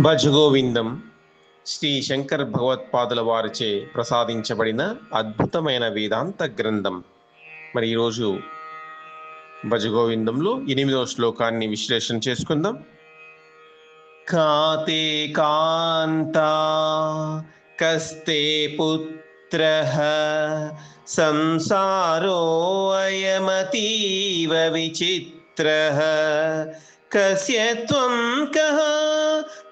భజగోవిందం శ్రీ శంకర్ భగవత్పాదుల వారిచే ప్రసాదించబడిన అద్భుతమైన వేదాంత గ్రంథం. మరి ఈరోజు భజగోవిందంలో 8వ శ్లోకాన్ని విశ్లేషణ చేసుకుందాం. కాతే కాంతా కస్తే పుత్రః సంసారో అయమతీవ విచిత్రః కస్య త్వం కః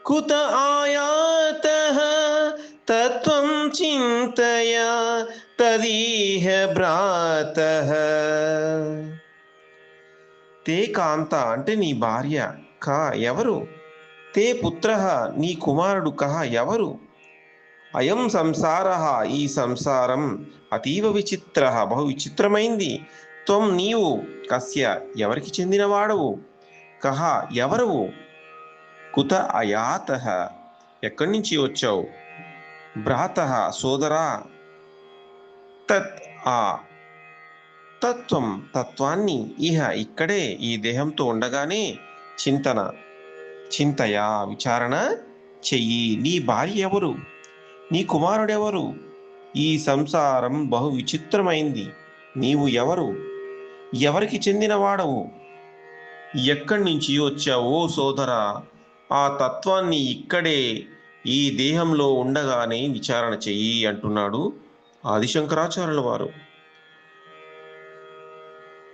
కుత ఆయాతః తత్వం చింతయ తదీహ భ్రాతః. తే కాంత అంటే నీ భార్య, కా ఎవరు, తే పుత్రః నీ కుమారుడు, కహ ఎవరు, అయం సంసారః ఈ సంసారం, అతీవ విచిత్రః బహు విచిత్రమైంది, త్వం నీవు, కస్య ఎవరికి చెందినవాడవు, కహ ఎవరు, కుత అయాతః ఎక్కడి నుంచి వచ్చావు, భ్రాతః సోదరా, తత్ ఆ తత్వం తత్వాన్ని, ఇహ ఇక్కడే ఈ దేహంతో ఉండగానే, చింతయా విచారణ చెయ్యి. నీ భార్య ఎవరు, నీ కుమారుడెవరు, ఈ సంసారం బహు విచిత్రమైంది, నీవు ఎవరు, ఎవరికి చెందినవాడవు, ఎక్కడి నుంచి వచ్చావో సోదరా, ఆ తత్వాన్ని ఇక్కడే ఈ దేహంలో ఉండగానే విచారణ చెయ్యి అంటున్నాడు ఆదిశంకరాచార్యుల వారు.